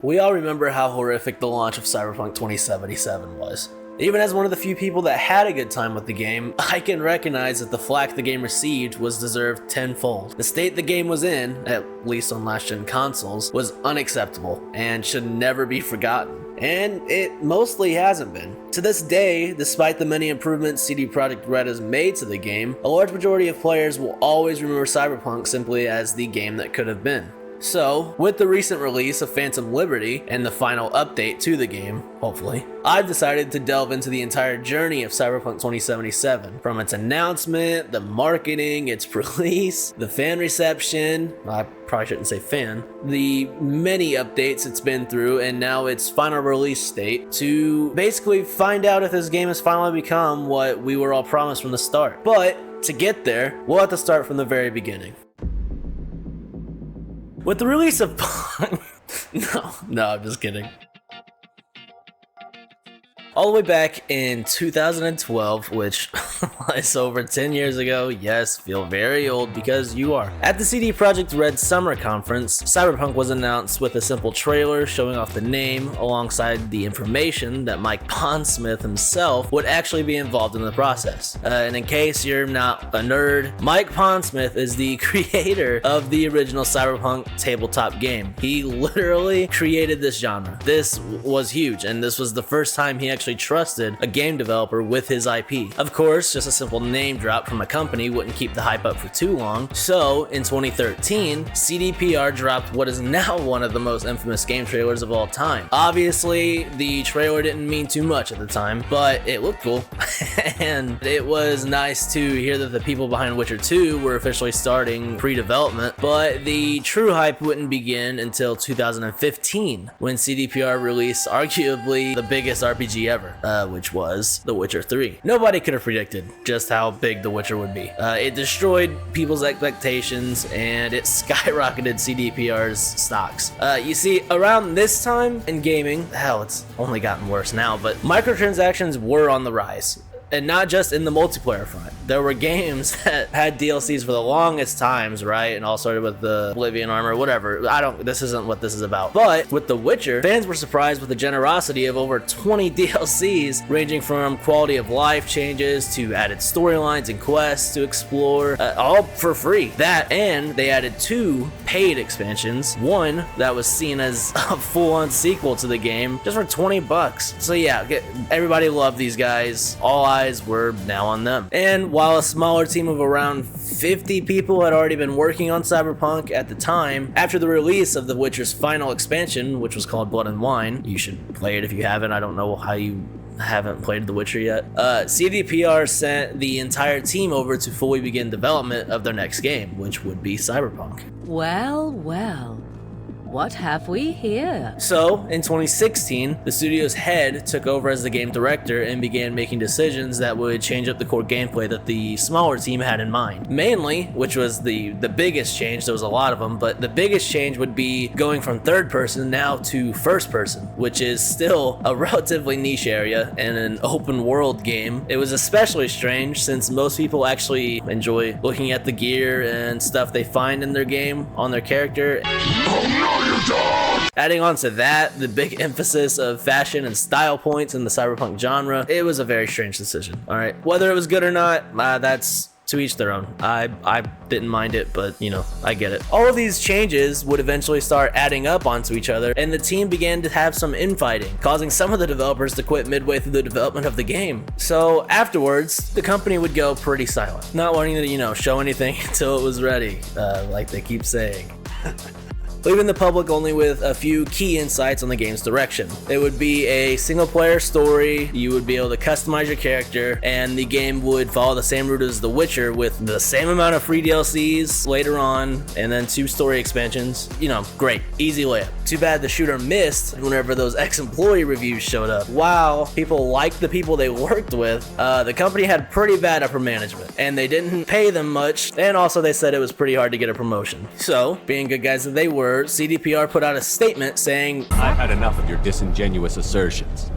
We all remember how horrific the launch of Cyberpunk 2077 was. Even as one of the few people that had a good time with the game, I can recognize that the flack the game received was deserved tenfold. The state the game was in, at least on last-gen consoles, was unacceptable and should never be forgotten. And it mostly hasn't been. To this day, despite the many improvements CD Projekt Red has made to the game, a large majority of players will always remember Cyberpunk simply as the game that could have been. So, with the recent release of Phantom Liberty and the final update to the game, hopefully, I've decided to delve into the entire journey of Cyberpunk 2077. From its announcement, the marketing, its release, the fan reception, I probably shouldn't say fan, the many updates it's been through, and now its final release state, to basically find out if this game has finally become what we were all promised from the start. But, to get there, we'll have to start from the very beginning. With the release of No, I'm just kidding. All the way back in 2012, which is over 10 years ago, yes, feel very old because you are. At the CD Projekt Red Summer Conference, Cyberpunk was announced with a simple trailer showing off the name alongside the information that Mike Pondsmith himself would actually be involved in the process. And in case you're not a nerd, Mike Pondsmith is the creator of the original Cyberpunk tabletop game. He literally created this genre. This was huge, and this was the first time he actually trusted a game developer with his IP. Of course, just a simple name drop from a company wouldn't keep the hype up for too long, so in 2013, cdpr dropped what is now one of the most infamous game trailers of all time. Obviously, the trailer didn't mean too much at the time, but it looked cool, and it was nice to hear that the people behind Witcher 2 were officially starting pre-development, but the true hype wouldn't begin until 2015, when cdpr released arguably the biggest RPG ever, which was The Witcher 3. Nobody could have predicted just how big The Witcher would be. It destroyed people's expectations and it skyrocketed CDPR's stocks. You see, around this time in gaming, hell, it's only gotten worse now, but microtransactions were on the rise. And not just in the multiplayer front. There were games that had DLCs for the longest times, right? And all started with the Oblivion armor, whatever. This isn't what this is about. But with The Witcher, fans were surprised with the generosity of over 20 DLCs, ranging from quality of life changes to added storylines and quests to explore, all for free. That, and they added 2 paid expansions. One that was seen as a full-on sequel to the game, just for $20. So yeah, everybody loved these guys. All eyes were now on them. And while a smaller team of around 50 people had already been working on Cyberpunk at the time, after the release of The Witcher's final expansion, which was called Blood and Wine, you should play it if you haven't. I don't know how you haven't played The Witcher yet. CDPR sent the entire team over to fully begin development of their next game, which would be Cyberpunk. Well, what have we here? So, in 2016, the studio's head took over as the game director and began making decisions that would change up the core gameplay that the smaller team had in mind. Mainly, which was the biggest change, there was a lot of them, but the biggest change would be going from third person now to first person, which is still a relatively niche area in an open world game. It was especially strange since most people actually enjoy looking at the gear and stuff they find in their game on their character. Adding on to that, the big emphasis of fashion and style points in the Cyberpunk genre, it was a very strange decision, alright? Whether it was good or not, that's to each their own. I didn't mind it, but you know, I get it. All of these changes would eventually start adding up onto each other, and the team began to have some infighting, causing some of the developers to quit midway through the development of the game. So afterwards, the company would go pretty silent, not wanting to, you know, show anything until it was ready, like they keep saying. Leaving the public only with a few key insights on the game's direction. It would be a single-player story, you would be able to customize your character, and the game would follow the same route as The Witcher with the same amount of free DLCs later on, and then 2 story expansions. You know, great, easy layup. Too bad the shooter missed whenever those ex-employee reviews showed up. While people liked the people they worked with, the company had pretty bad upper management, and they didn't pay them much, and also they said it was pretty hard to get a promotion. So, being good guys that they were, CDPR put out a statement saying, "I've had enough of your disingenuous assertions.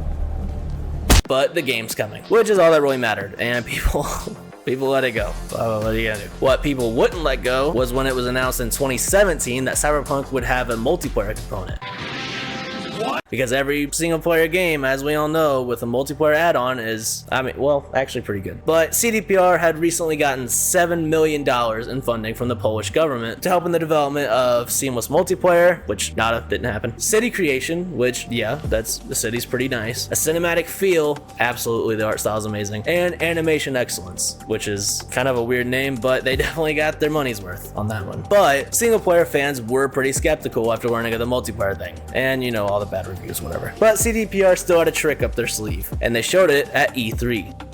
But the game's coming," which is all that really mattered, and people let it go. What are you gonna do? What people wouldn't let go was when it was announced in 2017 that Cyberpunk would have a multiplayer component. Because every single player game, as we all know, with a multiplayer add-on is, well, actually pretty good. But CDPR had recently gotten $7 million in funding from the Polish government to help in the development of seamless multiplayer, which nada, didn't happen. City creation, which, yeah, the city's pretty nice. A cinematic feel, absolutely, the art style is amazing. And animation excellence, which is kind of a weird name, but they definitely got their money's worth on that one. But single player fans were pretty skeptical after learning of the multiplayer thing. And you know, all the bad reviews, whatever. But CDPR still had a trick up their sleeve, and they showed it at E3.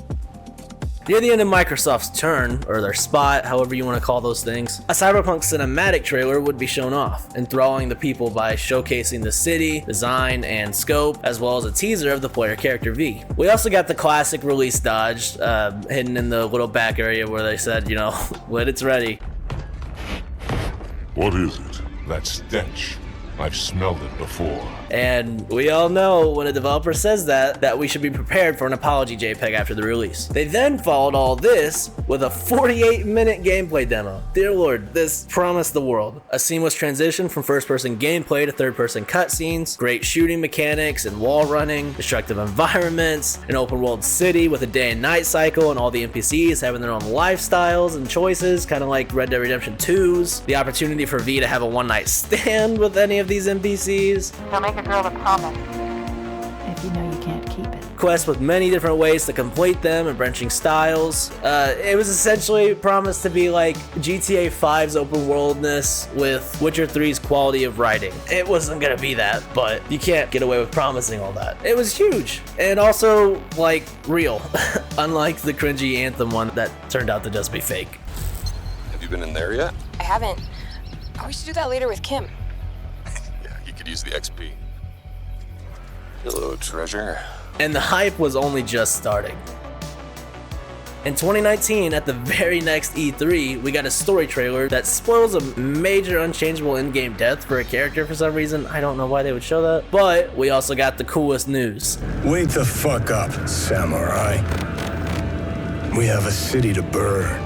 Near the end of Microsoft's turn, or their spot, however you want to call those things, a Cyberpunk cinematic trailer would be shown off, enthralling the people by showcasing the city, design, and scope, as well as a teaser of the player character V. We also got the classic release dodge, hidden in the little back area where they said, you know, when it's ready. What is it? That stench. I've smelled it before. And we all know when a developer says that we should be prepared for an apology JPEG after the release. They then followed all this with a 48-minute gameplay demo. Dear Lord, this promised the world. A seamless transition from first-person gameplay to third-person cutscenes, great shooting mechanics and wall running, destructive environments, an open-world city with a day and night cycle and all the NPCs having their own lifestyles and choices, kind of like Red Dead Redemption 2's, the opportunity for V to have a one-night stand with any of these NPCs. Don't make a girl a promise. If you know you can't keep it. Quests with many different ways to complete them and branching styles. It was essentially promised to be like GTA 5's open worldness with Witcher 3's quality of writing. It wasn't gonna be that, but you can't get away with promising all that. It was huge and also like real, unlike the cringy Anthem one that turned out to just be fake. Have you been in there yet? I haven't. We should do that later with Kim. Could use the XP. Hello, treasure. And the hype was only just starting. In 2019, at the very next E3, we got a story trailer that spoils a major unchangeable in-game death for a character for some reason. I don't know why they would show that. But we also got the coolest news. Wake the fuck up, samurai. We have a city to burn.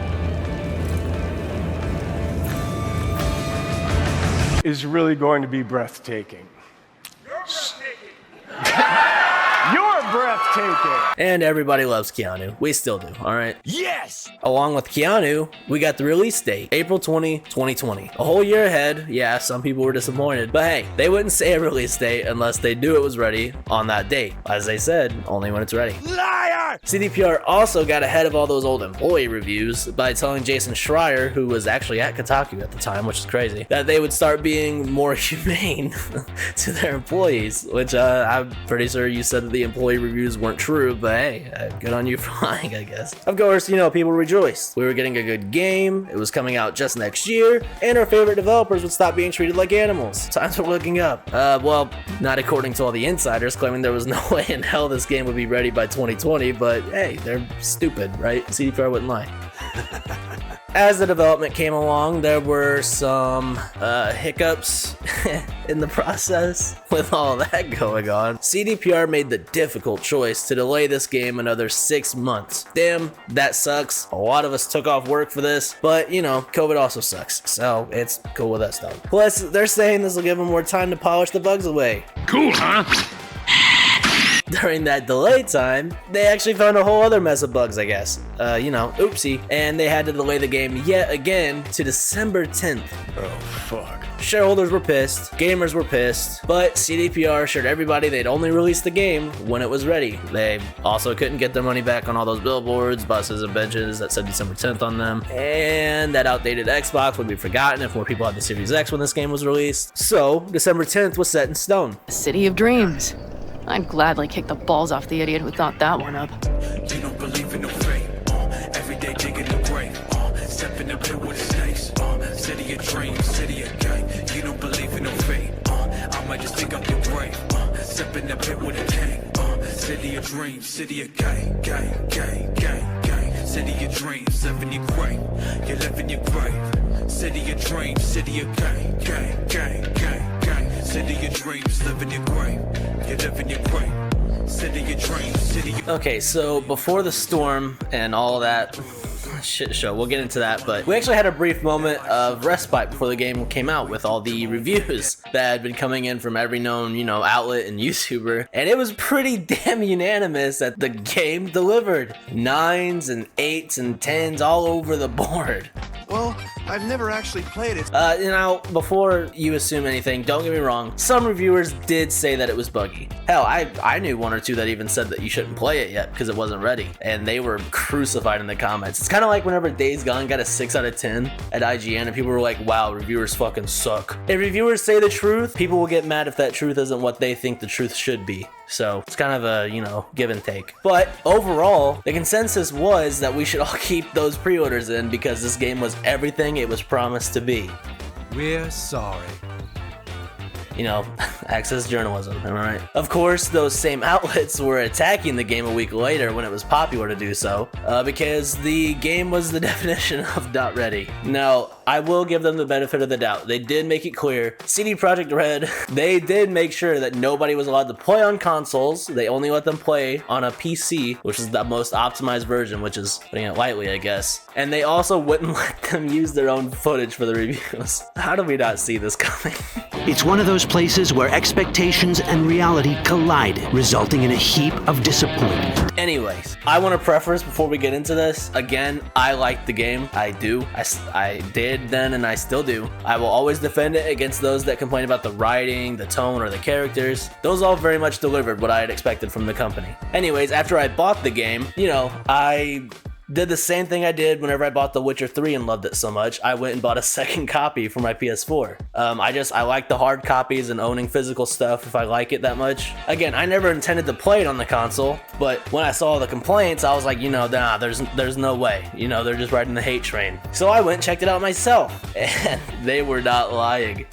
Is really going to be breathtaking. You're breathtaking! And everybody loves Keanu. We still do, alright? Yes! Along with Keanu, we got the release date, April 20, 2020. A whole year ahead. Yeah, some people were disappointed. But hey, they wouldn't say a release date unless they knew it was ready on that date. As they said, only when it's ready. Liar! CDPR also got ahead of all those old employee reviews by telling Jason Schreier, who was actually at Kotaku at the time, which is crazy, that they would start being more humane to their employees, which I'm pretty sure you said that the employee reviews weren't true, but hey, good on you for lying, I guess. Of course, you know, people rejoiced. We were getting a good game, it was coming out just next year, and our favorite developers would stop being treated like animals. Times were looking up. Well, not according to all the insiders claiming there was no way in hell this game would be ready by 2020, but hey, they're stupid, right? CDPR wouldn't lie. As the development came along, there were some hiccups in the process. With all that going on, CDPR made the difficult choice to delay this game another 6 months. Damn, that sucks. A lot of us took off work for this, but you know, COVID also sucks, so it's cool with us though. Plus, they're saying this will give them more time to polish the bugs away. Cool, huh? During that delay time, they actually found a whole other mess of bugs, I guess. You know, oopsie. And they had to delay the game yet again to December 10th. Oh, fuck. Shareholders were pissed, gamers were pissed, but CDPR assured everybody they'd only release the game when it was ready. They also couldn't get their money back on all those billboards, buses, and benches that said December 10th on them, and that outdated Xbox would be forgotten if more people had the Series X when this game was released. So, December 10th was set in stone. City of Dreams. I'd gladly kick the balls off the idiot who thought that one up. You don't believe in no fate. Every day digging the grave. Step in the pit with the snakes. City of dreams, city of gang. You don't believe in no fate. I might just dig up your grave. Step in the pit with a gang. City of dreams, city of gang, gang, gang, gang, gang. City of dreams, live in your grave. You live in your grave. City of dreams, city of gang, gang, gang, gang, gang. City of dreams, live in your grave. You live in your grave. City of dreams, city of... Okay, so before the storm and all that shit show. We'll get into that, but we actually had a brief moment of respite before the game came out with all the reviews that had been coming in from every known, outlet and YouTuber, and it was pretty damn unanimous that the game delivered. 9s and 8s and 10s all over the board. Well, I've never actually played it. Before you assume anything, don't get me wrong, some reviewers did say that it was buggy. Hell, I knew one or two that even said that you shouldn't play it yet because it wasn't ready, and they were crucified in the comments. It's kind of like whenever Days Gone got a 6 out of 10 at IGN, and people were like, wow, reviewers fucking suck. If reviewers say the truth, people will get mad if that truth isn't what they think the truth should be. So it's kind of a, give and take. But overall, the consensus was that we should all keep those pre-orders in because this game was everything it was promised to be. We're sorry. Access journalism, am I right? Of course, those same outlets were attacking the game a week later when it was popular to do so, because the game was the definition of not ready. Now, I will give them the benefit of the doubt. They did make it clear. CD Projekt Red, they did make sure that nobody was allowed to play on consoles. They only let them play on a PC, which is the most optimized version, which is putting it lightly, I guess. And they also wouldn't let them use their own footage for the reviews. How did we not see this coming? It's one of those places where expectations and reality collide, resulting in a heap of disappointment. Anyways, I want to preface before we get into this. Again, I like the game. I do. I did then and I still do. I will always defend it against those that complain about the writing, the tone, or the characters. Those all very much delivered what I had expected from the company. Anyways, after I bought the game, I did the same thing I did whenever I bought The Witcher 3 and loved it so much. I went and bought a second copy for my PS4. I like the hard copies and owning physical stuff if I like it that much. Again, I never intended to play it on the console, but when I saw the complaints, I was like, nah, there's no way. They're just riding the hate train. So I went and checked it out myself, and they were not lying.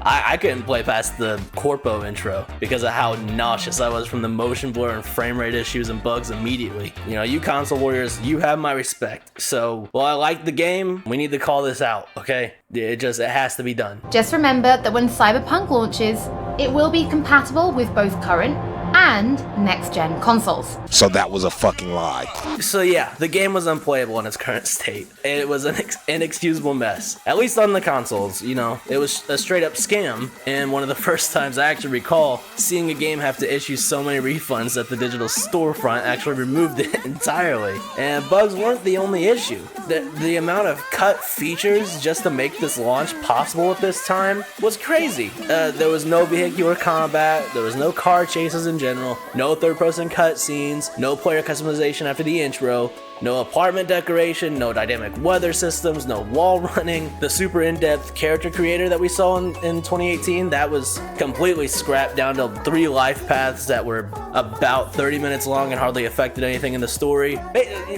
I couldn't play past the Corpo intro because of how nauseous I was from the motion blur and frame rate issues and bugs immediately. You console warriors, you have my respect. So, while I like the game, we need to call this out, okay? It has to be done. Just remember that when Cyberpunk launches, it will be compatible with both current and next-gen consoles. So that was a fucking lie. So yeah, the game was unplayable in its current state. It was an inexcusable mess. At least on the consoles, it was a straight-up scam, and one of the first times I actually recall seeing a game have to issue so many refunds that the digital storefront actually removed it entirely. And bugs weren't the only issue. The amount of cut features just to make this launch possible at this time was crazy. There was no vehicular combat, there was no car chases in general, no third-person cutscenes, no player customization after the intro, no apartment decoration, no dynamic weather systems, no wall running. The super in-depth character creator that we saw in 2018, that was completely scrapped down to 3 life paths that were about 30 minutes long and hardly affected anything in the story.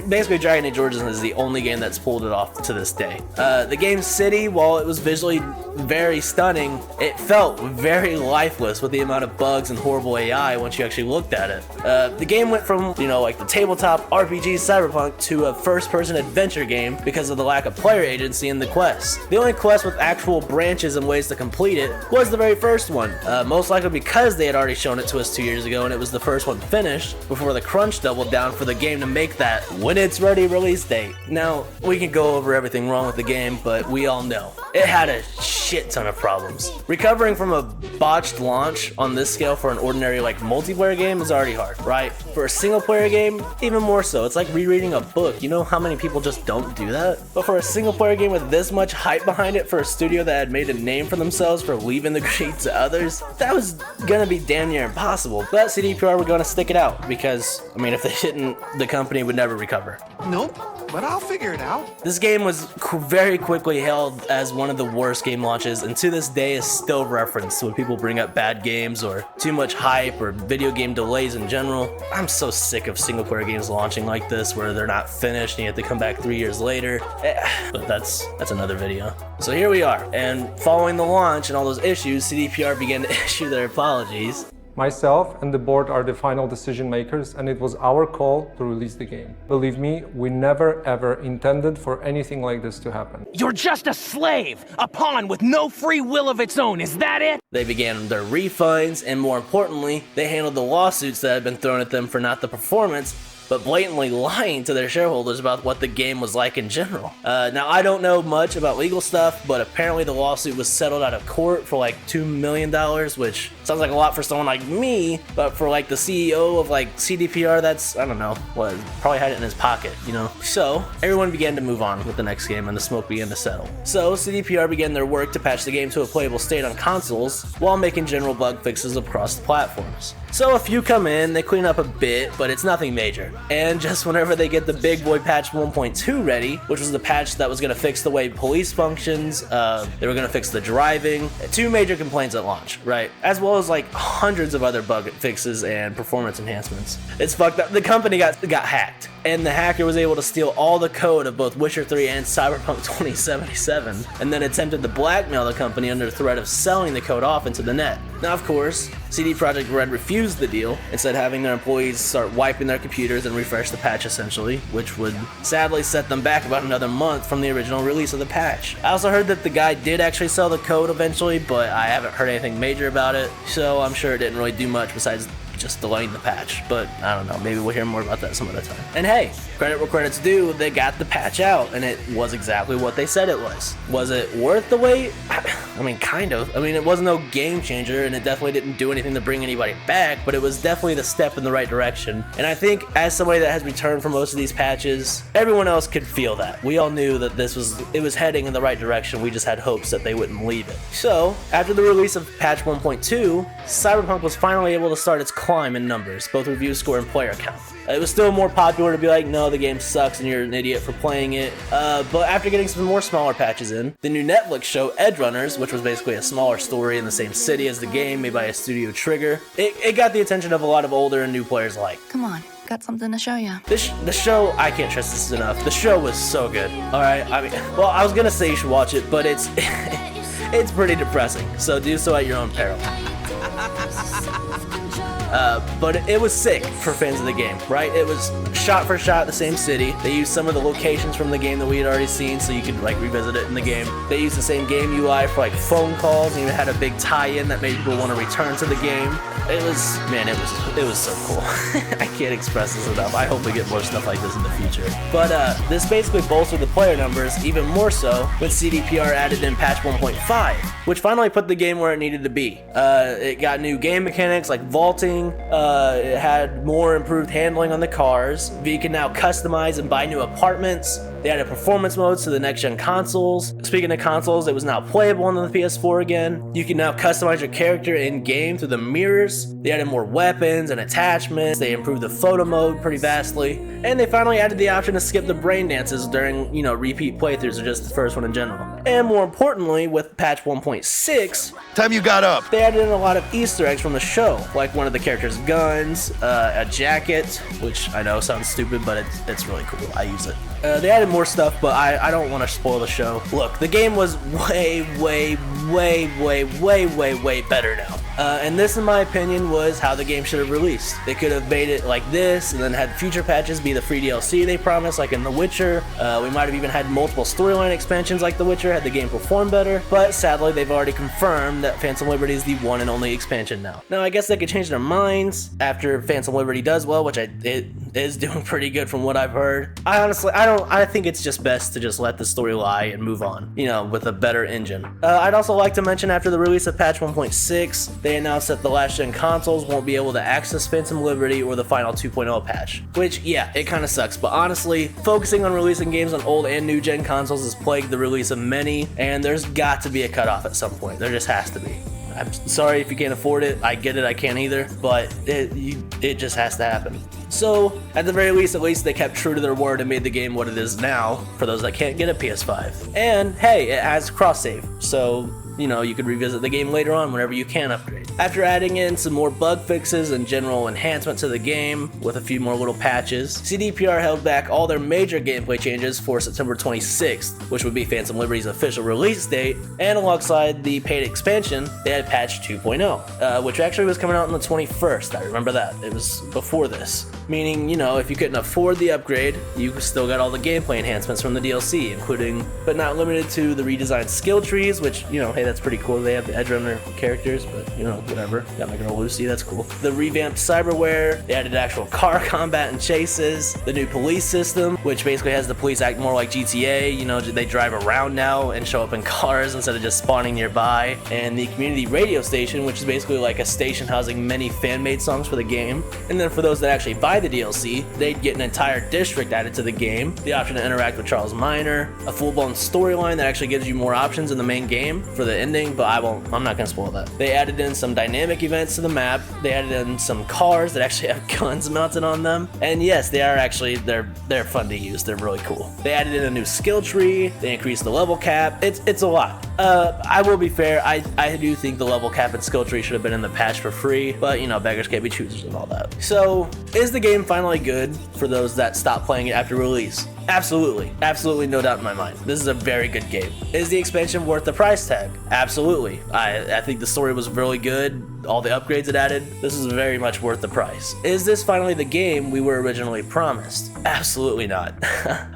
Basically, Dragon Age Origins is the only game that's pulled it off to this day. The game's city, while it was visually very stunning, it felt very lifeless with the amount of bugs and horrible AI once you actually looked at it. The game went from, like the tabletop RPG Cyberpunk to a first-person adventure game because of the lack of player agency in the quests. The only quest with actual branches and ways to complete it was the very first one, most likely because they had already shown it to us 2 years ago and it was the first one finished before the crunch doubled down for the game to make that when it's ready release date. Now, we can go over everything wrong with the game, but we all know it had a shit ton of problems. Recovering from a botched launch on this scale for an ordinary multiplayer game is already hard, right? For a single player game, even more so. It's like rereading a book. You know how many people just don't do that? But for a single player game with this much hype behind it for a studio that had made a name for themselves for leaving the creed to others, that was gonna be damn near impossible. But CDPR were gonna stick it out because, if they didn't, the company would never recover. Nope, but I'll figure it out. This game was very quickly hailed as one of the worst game launches, and to this day is still referenced when people bring up bad games or too much hype or video game delays in general. I'm so sick of single player games launching like this where they're not finished and you have to come back 3 years later. But that's another video. So here we are, and following the launch and all those issues, CDPR began to issue their apologies. Myself and the board are the final decision makers, and it was our call to release the game. Believe me, we never ever intended for anything like this to happen. You're just a slave, a pawn with no free will of its own, is that it? They began their refunds, and more importantly, they handled the lawsuits that had been thrown at them for not the performance, but blatantly lying to their shareholders about what the game was like in general. Now, I don't know much about legal stuff, but apparently the lawsuit was settled out of court for like $2 million, which sounds like a lot for someone like me, but for like the CEO of like cdpr, that's, I don't know, what, probably had it in his pocket, you know? So everyone began to move on with the next game and the smoke began to settle. So cdpr began their work to patch the game to a playable state on consoles while making general bug fixes across the platforms. So a few come in, they clean up a bit, but it's nothing major. And just whenever they get the big boy patch 1.2 ready, which was the patch that was going to fix the way police functions, they were going to fix the driving, 2 major complaints at launch, right? As well as like hundreds of other bug fixes and performance enhancements. It's fucked up. The company got hacked, and the hacker was able to steal all the code of both Witcher 3 and Cyberpunk 2077, and then attempted to blackmail the company under threat of selling the code off into the net. Now, of course, CD Projekt Red refused the deal, instead having their employees start wiping their computers and refresh the patch essentially, which would sadly set them back about another month from the original release of the patch. I also heard that the guy did actually sell the code eventually, but I haven't heard anything major about it, so I'm sure it didn't really do much besides just delaying the patch, but I don't know, maybe we'll hear more about that some other time. And hey, credit where credit's due, they got the patch out, and it was exactly what they said it was. Was it worth the wait? I mean, kind of. I mean, it was no game changer, and it definitely didn't do anything to bring anybody back, but it was definitely the step in the right direction. And I think, as somebody that has returned for most of these patches, everyone else could feel that. We all knew that it was heading in the right direction, we just had hopes that they wouldn't leave it. So, after the release of patch 1.2, Cyberpunk was finally able to start its climb in numbers, both review score and player count. It was still more popular to be like, no, the game sucks and you're an idiot for playing it. But after getting some more smaller patches in, the new Netflix show Edge Runners, which was basically a smaller story in the same city as the game made by a studio Trigger, it got the attention of a lot of older and new players alike. Come on, got something to show you. The show, I can't stress this enough, the show was so good. Alright, I mean, well, I was gonna say you should watch it, but it's it's pretty depressing, so do so at your own peril. But it was sick for fans of the game, right? It was shot for shot the same city. They used some of the locations from the game that we had already seen, so you could like revisit it in the game. They used the same game UI for like phone calls, and even had a big tie-in that made people want to return to the game. It was, man, it was so cool. I can't express this enough. I hope we get more stuff like this in the future. But this basically bolstered the player numbers even more so when cdpr added in patch 1.5, which finally put the game where it needed to be. It got new game mechanics like vaulting. It had more improved handling on the cars. You can now customize and buy new apartments. They added performance modes to the next-gen consoles. Speaking of consoles, it was now playable on the PS4 again. You can now customize your character in-game through the mirrors. They added more weapons and attachments. They improved the photo mode pretty vastly. And they finally added the option to skip the brain dances during, repeat playthroughs or just the first one in general. And more importantly, with patch 1.6, time you got up, they added in a lot of Easter eggs from the show, like one of the characters' guns, a jacket, which I know sounds stupid, but it's really cool. I use it. They added more stuff, but I don't want to spoil the show. Look, the game was way better now. And this, in my opinion, was how the game should have released. They could have made it like this, and then had future patches be the free DLC they promised, like in The Witcher. We might have even had multiple storyline expansions like The Witcher had the game perform better, but sadly, they've already confirmed that Phantom Liberty is the one and only expansion now. Now, I guess they could change their minds after Phantom Liberty does well, which it is doing pretty good from what I've heard. I think it's just best to just let the story lie and move on, with a better engine. I'd also like to mention after the release of patch 1.6, they announced that the last-gen consoles won't be able to access Phantom Liberty or the final 2.0 patch, which, yeah, it kind of sucks, but honestly, focusing on releasing games on old and new-gen consoles has plagued the release of many, and there's got to be a cutoff at some point. There just has to be. I'm sorry if you can't afford it. I get it, I can't either, but it just has to happen. So, at the very least, they kept true to their word and made the game what it is now, for those that can't get a PS5. And, hey, it has cross-save, so you could revisit the game later on whenever you can upgrade. After adding in some more bug fixes and general enhancement to the game, with a few more little patches, cdpr held back all their major gameplay changes for September 26th, which would be Phantom Liberty's official release date, and alongside the paid expansion, they had patch 2.0, which actually was coming out on the 21st, I remember that. It was before this. Meaning, if you couldn't afford the upgrade, you still got all the gameplay enhancements from the DLC, including, but not limited to, the redesigned skill trees, which, hey, That's pretty cool. They have the Edge Runner characters, but you know, whatever. Got my girl Lucy, that's cool. The revamped cyberware, they added actual car combat and chases, the new police system, which basically has the police act more like GTA. You know, they drive around now and show up in cars instead of just spawning nearby. And the community radio station, which is basically like a station housing many fan-made songs for the game. And then for those that actually buy the DLC, they'd get an entire district added to the game, the option to interact with Charles Minor, a full-blown storyline that actually gives you more options in the main game for the ending, but I'm not gonna spoil that. They added in some dynamic events to the map. They added in some cars that actually have guns mounted on them. And yes, they are actually, they're fun to use. They're really cool. They added in a new skill tree. They increased the level cap. It's a lot. I will be fair, I do think the level cap and skill tree should have been in the patch for free, but you know, beggars can't be choosers and all that. So, is the game finally good for those that stopped playing it after release? Absolutely. Absolutely no doubt in my mind. This is a very good game. Is the expansion worth the price tag? Absolutely. I think the story was really good. All the upgrades it added. This is very much worth the price. Is this finally the game we were originally promised? Absolutely not.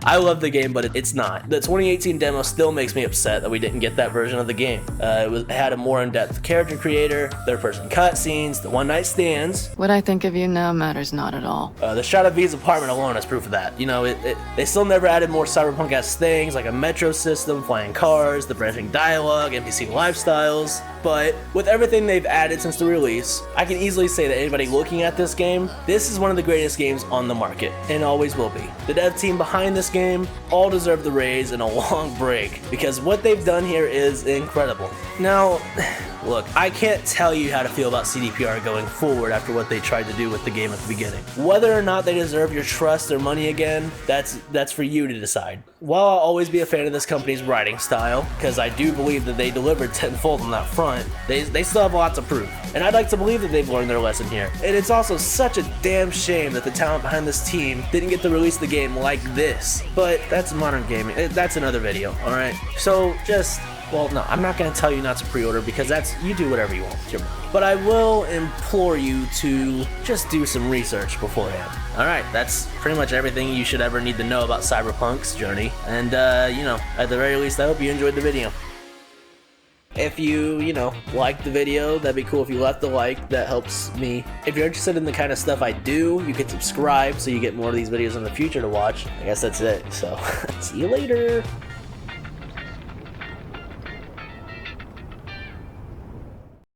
I love the game, but it's not. The 2018 demo still makes me upset that we didn't get that version of the game. It had a more in-depth character creator, third-person cutscenes, the one-night stands. What I think of you now matters not at all. The shot of V's apartment alone is proof of that. You know, they still never added more Cyberpunk-esque things like a metro system, flying cars, the branching dialogue, NPC lifestyles. But with everything they've added since the release, I can easily say that anybody looking at this game, this is one of the greatest games on the market, and always will be. The dev team behind this game all deserve the raise and a long break, because what they've done here is incredible. Now, look, I can't tell you how to feel about CDPR going forward after what they tried to do with the game at the beginning. Whether or not they deserve your trust or money again, that's for you to decide. While I'll always be a fan of this company's writing style, because I do believe that they delivered tenfold on that front, they still have a lot to prove. And I'd like to believe that they've learned their lesson here. And it's also such a damn shame that the talent behind this team didn't get to release the game like this. But that's modern gaming. That's another video, alright? So just... well, no, I'm not going to tell you not to pre-order because you do whatever you want with your money. But I will implore you to just do some research beforehand. Alright, that's pretty much everything you should ever need to know about Cyberpunk's journey. And, you know, at the very least, I hope you enjoyed the video. If you know, liked the video, that'd be cool if you left a like. That helps me. If you're interested in the kind of stuff I do, you can subscribe so you get more of these videos in the future to watch. I guess that's it. So, see you later.